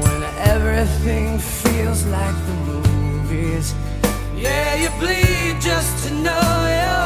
when everything feels like the movies. Yeah, you bleed just to know you're